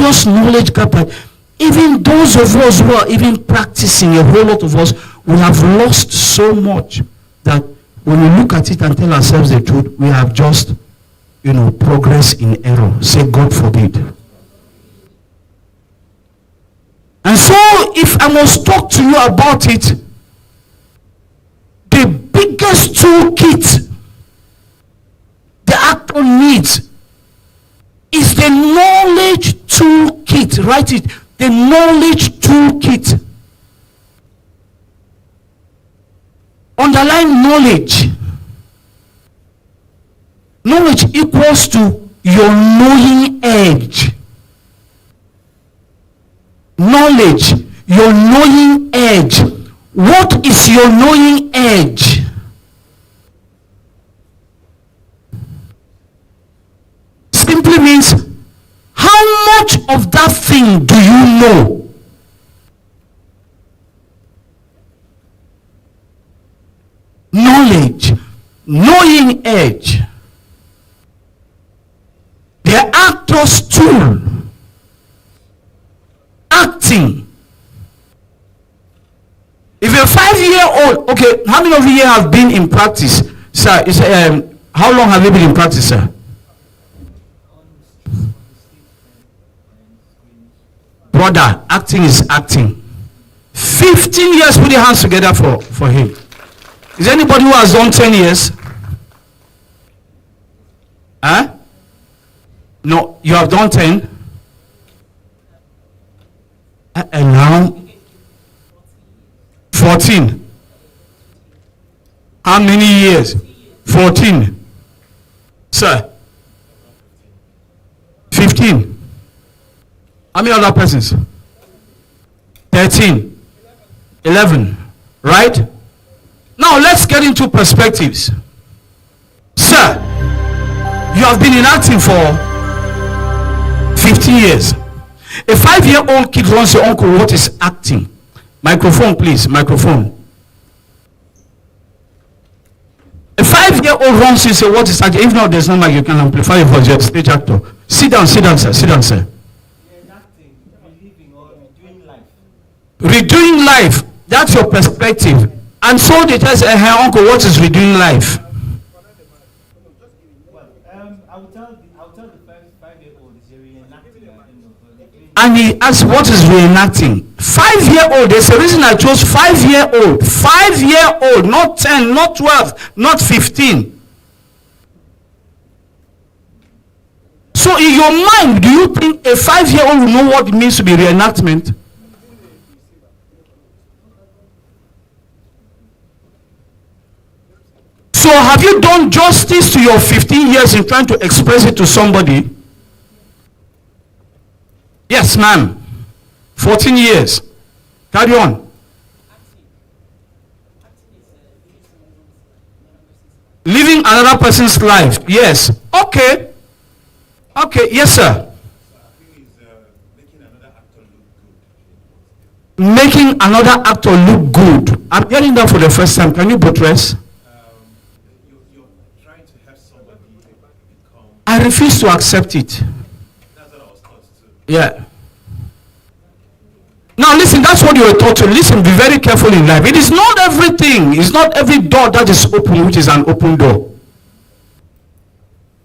serious knowledge gap that even those of us who are even practicing, a whole lot of us, we have lost so much that when we look at it and tell ourselves the truth, we have just, progress in error. Say, God forbid. And so, if I must talk to you about it, the biggest toolkit the actor needs is the knowledge toolkit. Write it. The knowledge toolkit. Underline knowledge. Knowledge equals to your knowing edge. Knowledge, your knowing edge. What is your knowing edge? Simply means, how much of that thing do you know? Knowledge, knowing edge. The actor's tool. Acting. If you're 5-year-old, okay, how many of you have been in practice? Sir, how long have you been in practice, sir? Brother, acting is acting. 15 years, put your hands together for him. Is anybody who has done 10 years? Huh? No, you have done 10? And now? 14. How many years? 14. Sir? 15. How many other persons? 13. 11. Right? Now let's get into perspectives. Sir, you have been in acting for 15 years. A 5-year-old kid runs your uncle, what is acting? Microphone, please. Microphone. A 5-year-old runs you, say, what is acting? If not, there's no mic, you can amplify your voice. You're a stage actor. Sit down, sir. Sit down, sir. Acting, reliving, or redoing life. Redoing life. That's your perspective. And so they tell her uncle, what is redoing life? Well, I will tell the 5-year-old is reenacting. And he asks, what is reenacting? 5-year-old. There's a reason I chose 5-year-old. 5-year-old, not 10, not 12, not 15. So in your mind, do you think a 5-year-old will know what it means to be reenactment? So have you done justice to your 15 years in trying to express it to somebody? Yes, ma'am. 14 years. Carry on. Living another person's life. Yes. Okay. Okay. Yes, sir. Making another actor look good. I'm hearing that for the first time. Can you buttress? You're trying to have somebody become. I refuse to accept it. That's what I was taught to. Yeah. Now listen, that's what you were taught to. Listen, be very careful in life. It is not everything. It's not every door that is open which is an open door.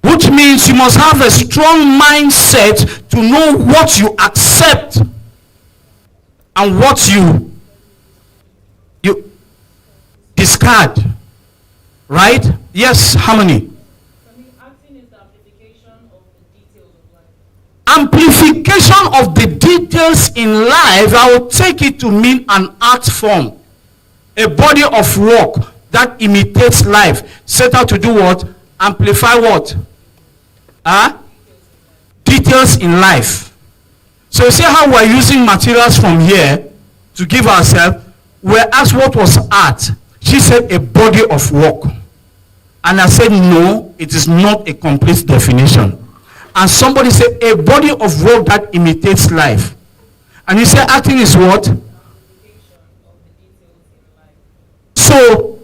Which means you must have a strong mindset to know what you accept and what you discard. Right? Yes, Harmony. Amplification of the details in life, I will take it to mean an art form, a body of work that imitates life, set out to do what? Amplify what? Details in life. So you see how we're using materials from here to give ourselves. We're asked what was art. She said a body of work. And I said no, it is not a complete definition. And somebody said a body of work that imitates life. And you say acting is what? So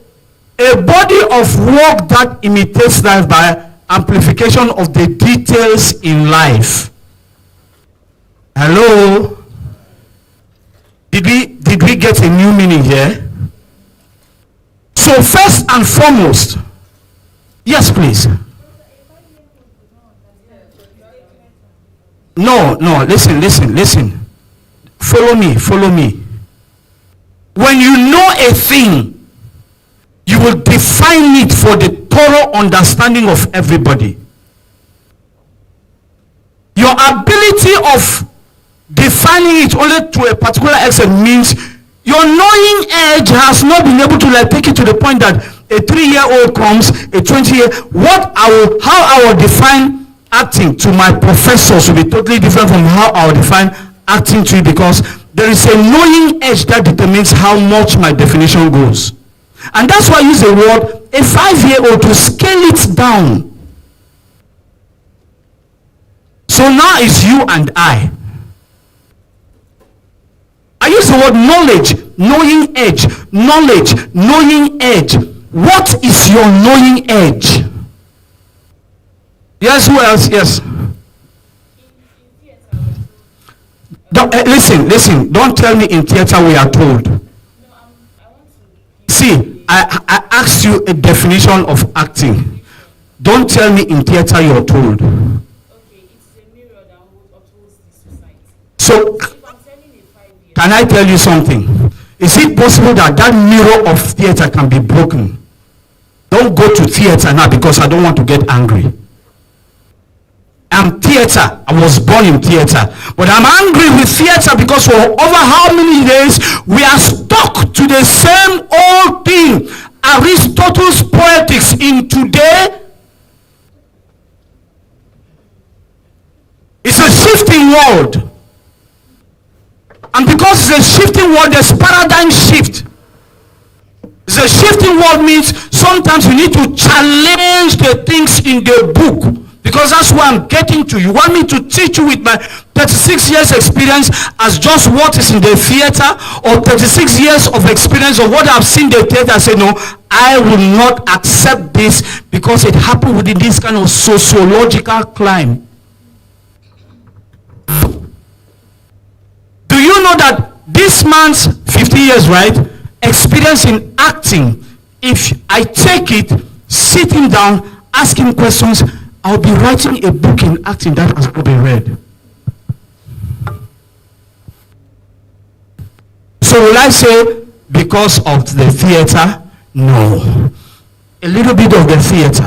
a body of work that imitates life by amplification of the details in life. Hello? Did we get a new meaning here? So first and foremost, yes, please. No, listen. Follow me. When you know a thing, you will define it for the thorough understanding of everybody. Your ability of defining it only to a particular extent means your knowing edge has not been able to take it to the point that a 3-year-old comes, a 20-year, how I will define acting to my professors will be totally different from how I will define acting to you, because there is a knowing edge that determines how much my definition goes. And that's why I use the word a 5-year-old to scale it down. So now it's you and I. I use the word knowledge, knowing edge, knowledge, knowing edge. What is your knowing edge? Yes, who else? Yes. Listen. Don't tell me in theater we are told. See, I asked you a definition of acting. Don't tell me in theater you're told. Okay, it's a mirror that upholds the society. So, If I'm telling a 5-year, can I tell you something? Is it possible that that mirror of theater can be broken? Don't go to theater now because I don't want to get angry. I'm theater. I was born in theater. But I'm angry with theater because for over how many days we are stuck to the same old thing. Aristotle's poetics in today. It's a shifting world. And because it's a shifting world, there's paradigm shift. It's a shifting world means sometimes you need to challenge the things in the book. Because that's where I'm getting to. You want me to teach you with my 36 years experience as just what is in the theater, or 36 years of experience of what I've seen in the theater? I say, no, I will not accept this because it happened within this kind of sociological climb. Do you know that this man's 50 years, right, experience in acting, if I take it, sit him down, ask him questions, I'll be writing a book in acting that has not been read. So will I say because of the theater? No. A little bit of the theater.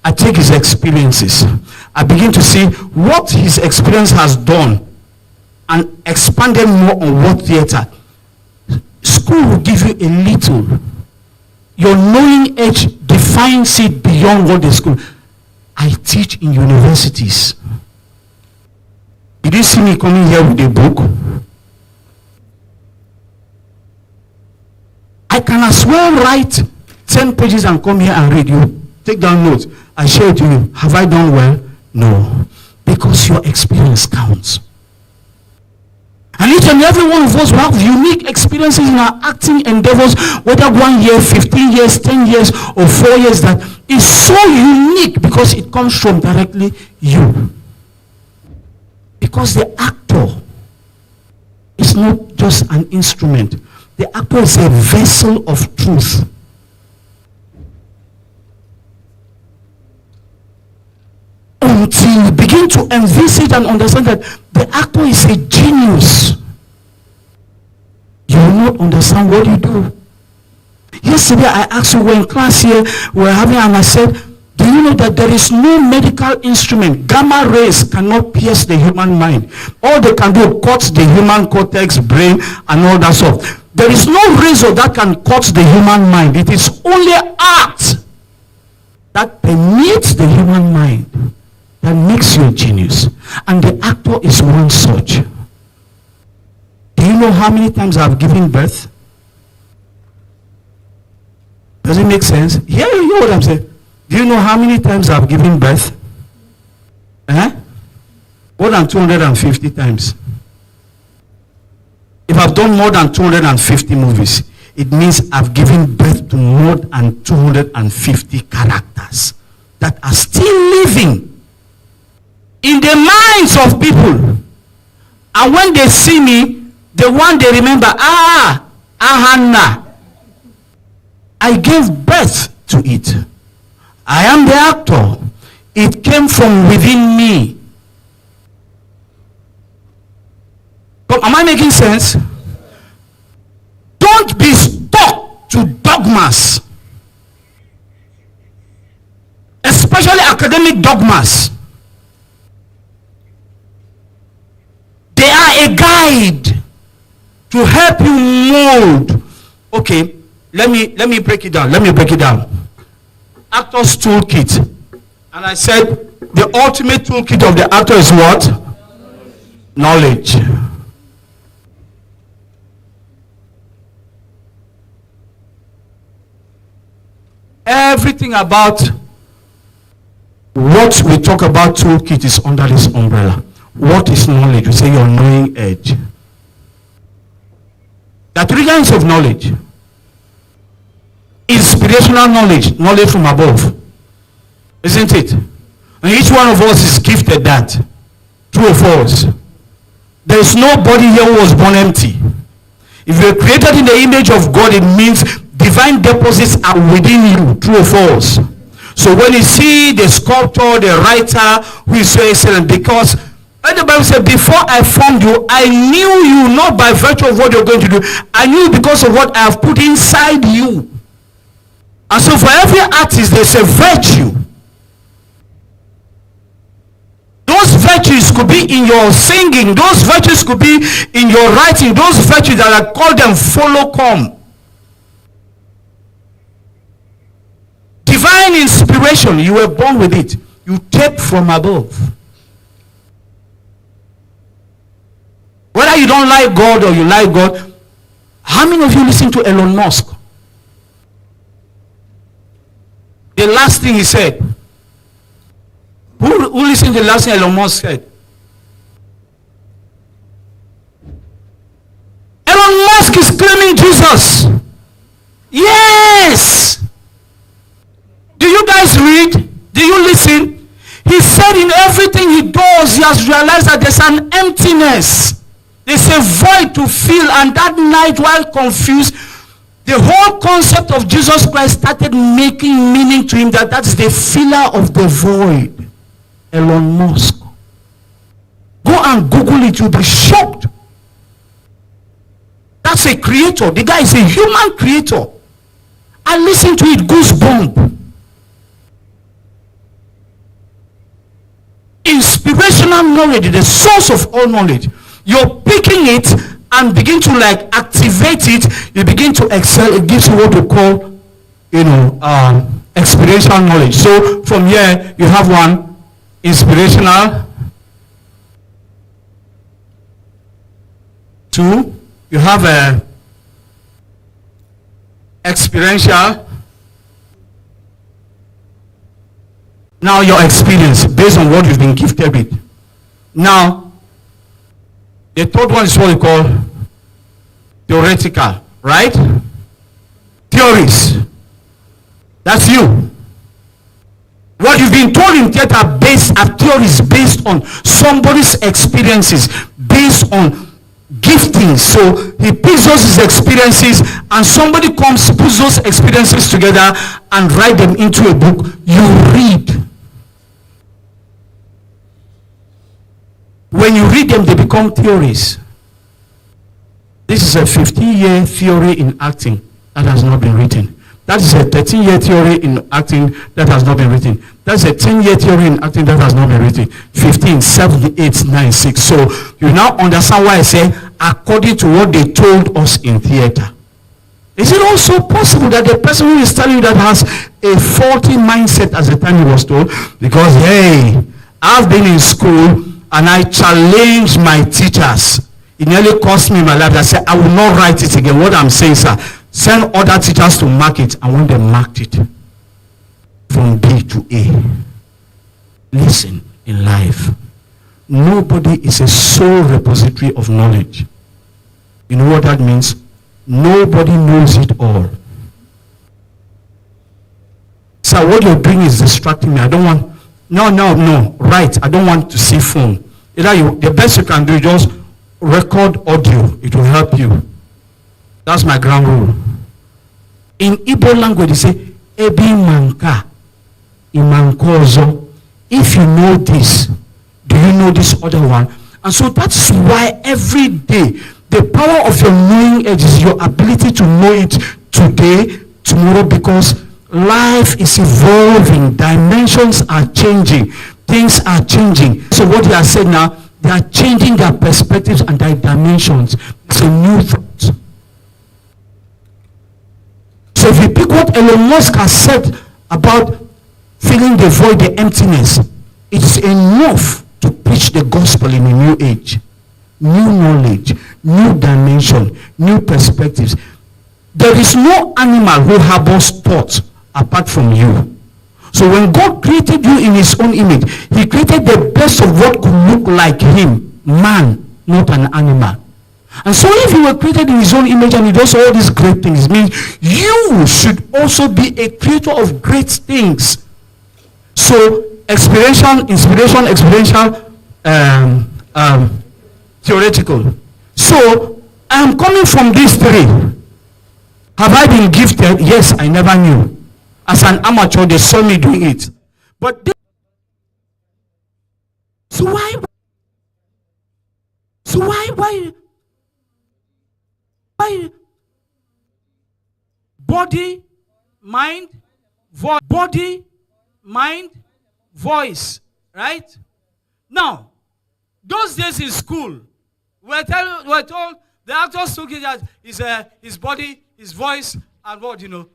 I take his experiences. I begin to see what his experience has done and expanded more on what theater. School will give you a little. Your knowing edge defines it beyond what the school. I teach in universities. Did you see me coming here with a book? I can as well write 10 pages and come here and read. You take down notes. I share it to you. Have I done well? No. Because your experience counts. And each and every one of us will have unique experiences in our acting endeavors, whether 1 year, 15 years, 10 years, or 4 years, that is so unique because it comes from directly you. Because the actor is not just an instrument. The actor is a vessel of truth. Until you begin to envisage and understand that the actor is a genius, you will not understand what you do. Yesterday I asked you, we're in class here, we're having, and I said, do you know that there is no medical instrument? Gamma rays cannot pierce the human mind. All they can do is cut the human cortex, brain, and all that stuff. There is no razor that can cut the human mind. It is only art that permeates the human mind that makes you a genius. And the actor is one such. Do you know how many times I've given birth? Does it make sense? Yeah, you know what I'm saying. Do you know how many times I've given birth? More than 250 times. If I've done more than 250 movies, it means I've given birth to more than 250 characters that are still living in the minds of people. And when they see me, the one they remember, Ahana. I gave birth to it. I am the actor. It came from within me. But am I making sense? Don't be stuck to dogmas, especially academic dogmas. They are a guide to help you mold. Okay, let me break it down. Actor's toolkit. And I said the ultimate toolkit of the actor is what? Knowledge. Everything about what we talk about toolkit is under this umbrella. What is knowledge? We say your knowing edge. There are three kinds of knowledge. Inspirational knowledge, knowledge from above. Isn't it? And each one of us is gifted that. True or false? There is nobody here who was born empty. If you are created in the image of God, it means divine deposits are within you. True or false? So when you see the sculptor, the writer who is so excellent, because when the Bible said, before I formed you, I knew you not by virtue of what you're going to do. I knew because of what I have put inside you. And so for every artist, there's a virtue. Those virtues could be in your singing. Those virtues could be in your writing. Those virtues that I call them follow come. Divine inspiration, you were born with it. You take from above. Whether you don't like God or you like God, how many of you listen to Elon Musk? The last thing he said. Who listened to the last thing Elon Musk said? Elon Musk is claiming Jesus. Yes. Do you guys read? Do you listen? He said in everything he does, he has realized that there's an emptiness. There's a void to fill, and that night while confused, the whole concept of Jesus Christ started making meaning to him, that's the filler of the void. Elon Musk. Go and Google it, you'll be shocked. That's a creator. The guy is a human creator. I listen to it, goosebump. Inspirational knowledge is the source of all knowledge. You're picking it and begin to activate it. You begin to excel. It gives you what we call, experiential knowledge. So from here you have one, inspirational. Two, you have a experiential. Now your experience based on what you've been gifted with. Now the third one is what we call theoretical, right? Theories. That's you. What you've been told in theater are theories based on somebody's experiences, based on giftings. So he picks those his experiences, and somebody comes, puts those experiences together and write them into a book. You read. When you read them, they become theories. This is a 15-year theory in acting that has not been written. That is a 13-year theory in acting that has not been written. That's a 10-year theory in acting that has not been written. 15, 7, 8, 9, 6. So you now understand why I say according to what they told us in theater. Is it also possible that the person who is telling you that has a faulty mindset as the time he was told? Because, hey, I've been in school and I challenged my teachers. It nearly cost me my life. I said, I will not write it again. What I'm saying, sir, send other teachers to mark it. And when they marked it, from B to A. Listen, in life, nobody is a sole repository of knowledge. You know what that means? Nobody knows it all. Sir, what you're doing is distracting me. I don't want... No. Right. I don't want to see phone. The best you can do is just record audio. It will help you. That's my ground rule. In Igbo language, they say, Ebi manka, imankozo. If you know this, do you know this other one? And so that's why every day, the power of your knowing edge is your ability to know it today, tomorrow, because life is evolving, dimensions are changing, things are changing. So what they are saying now, they are changing their perspectives and their dimensions. It's a new thought. So if you pick what Elon Musk has said about filling the void, the emptiness, it's enough to preach the gospel in a new age. New knowledge, new dimension, new perspectives. There is no animal who harbors thoughts apart from you. So when God created you in his own image, he created the best of what could look like him, man, not an animal. And so if you were created in his own image and he does all these great things, it means you should also be a creator of great things. So inspiration, theoretical. So I'm coming from these three. Have I been gifted? Yes, I never knew. As an amateur, they saw me doing it. But so why body, mind, voice, right? Now, those days in school, we're told the actors took it as his body, his voice, and what, And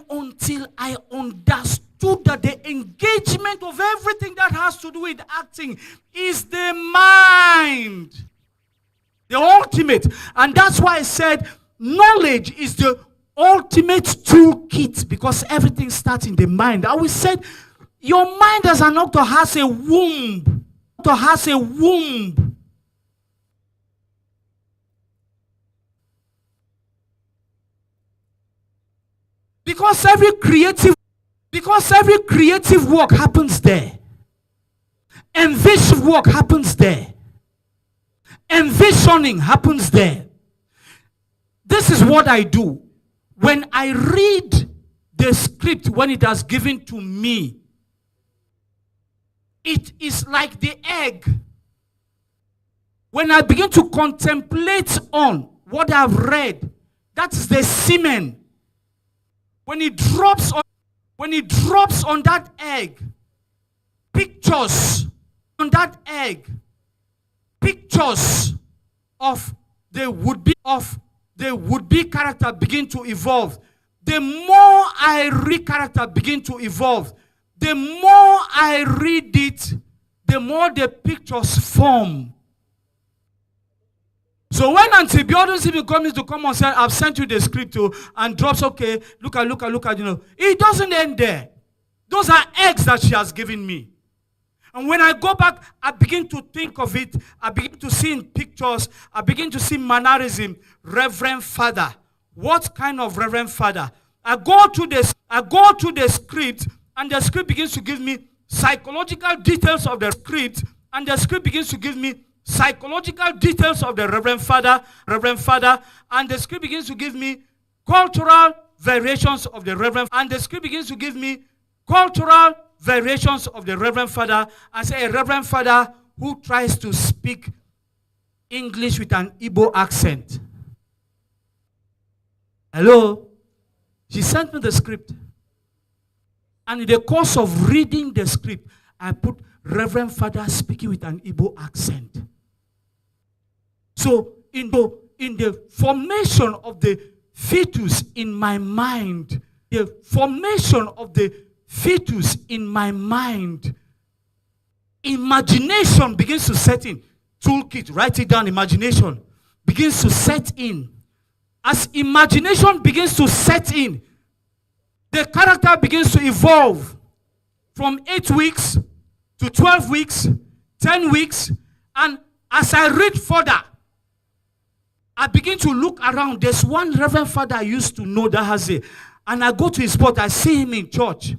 until I understood that the engagement of everything that has to do with acting is the mind, the ultimate. And that's why I said knowledge is the ultimate toolkit, because everything starts in the mind. I always said your mind as an actor has a womb. Because every creative work happens there. Envisioned work happens there. Envisioning happens there. This is what I do. When I read the script, when it has given to me, it is like the egg. When I begin to contemplate on what I've read, that's the semen. When it drops on that egg, pictures on that egg, pictures of the would-be character begin to evolve. The more I read character begin to evolve, the more I read it, the more the pictures form. So when Auntie Biodun even comes to come and say, I've sent you the script and drops, okay, look at, it doesn't end there. Those are eggs that she has given me. And when I go back, I begin to think of it. I begin to see in pictures. I begin to see mannerism. Reverend Father. What kind of Reverend Father? I go to the script, and the script begins to give me psychological details of the script, and the script begins to give me psychological details of the Reverend Father, and the script begins to give me cultural variations of the Reverend, and the script begins to give me cultural variations of the Reverend Father. I say a Reverend Father who tries to speak English with an Igbo accent. Hello? She sent me the script. And in the course of reading the script, I put Reverend Father speaking with an Igbo accent. So in the formation of the fetus in my mind, imagination begins to set in. Toolkit, write it down. Imagination begins to set in. As imagination begins to set in, the character begins to evolve from 8 weeks to 12 weeks, 10 weeks, and as I read further, I begin to look around. There's one Reverend Father I used to know that has it, and I go to his spot, I see him in church.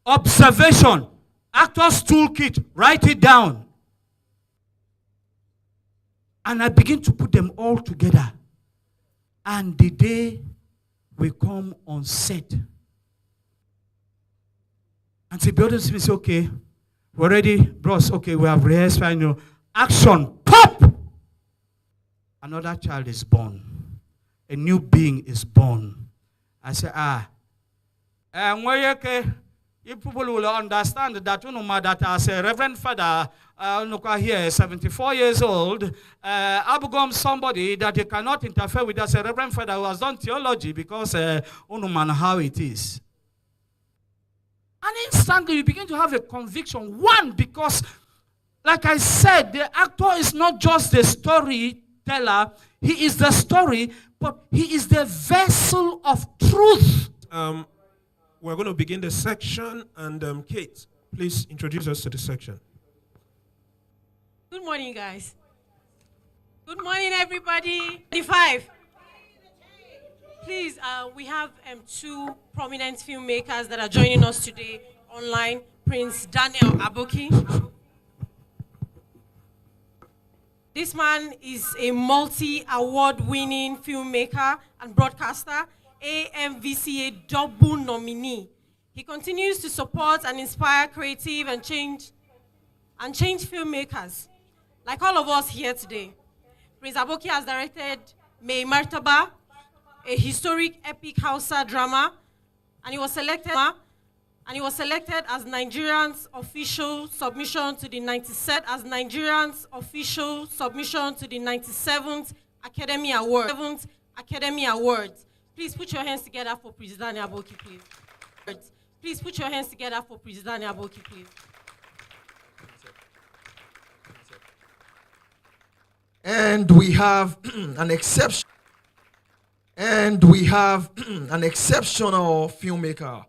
Observation, actor's toolkit, write it down. And I begin to put them all together. And the day we come on set, and the building to me say, okay, we're ready, bros. Okay, we have rehearsed, final action, pop! Another child is born. A new being is born. I say, you people will understand that that as a reverend father, here, 74 years old, Abugom somebody that you cannot interfere with as a reverend father who has done theology because how it is. And instantly you begin to have a conviction. One, because, like I said, the actor is not just the storyteller, he is the story, but he is the vessel of truth. We're going to begin the section, and Kate, please introduce us to the section. Good morning, guys. Good morning, everybody. 5. Please, we have two prominent filmmakers that are joining us today online. Prince Daniel Aboki. This man is a multi-award-winning filmmaker and broadcaster, AMVCA double nominee. He continues to support and inspire creative and change filmmakers, like all of us here today. Prince Aboki has directed May Martaba, a historic epic Hausa drama, and he was selected as Nigerian's official submission to the 97th Academy Awards. Please put your hands together for Prince Daniel Aboki, please. Please put your hands together for Prince Daniel Aboki, please. And we have an exception. And we have an exceptional filmmaker,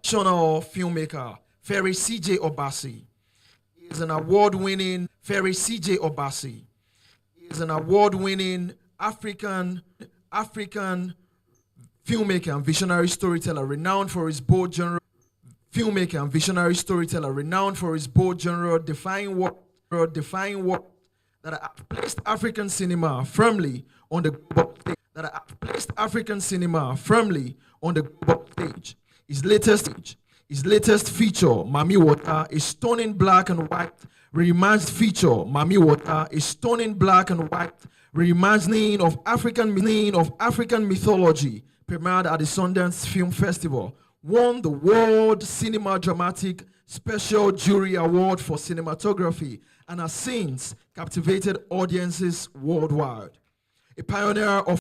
Ferry C.J. Obasi. He is an award-winning African filmmaker and visionary storyteller, renowned for his bold genre. Defying work that have placed African cinema firmly on the global stage. His latest feature, Mami Water, a stunning black and white reimagined reimagining of African mythology, premiered at the Sundance Film Festival, won the World Cinema Dramatic Special Jury Award for Cinematography, and has since captivated audiences worldwide. A pioneer of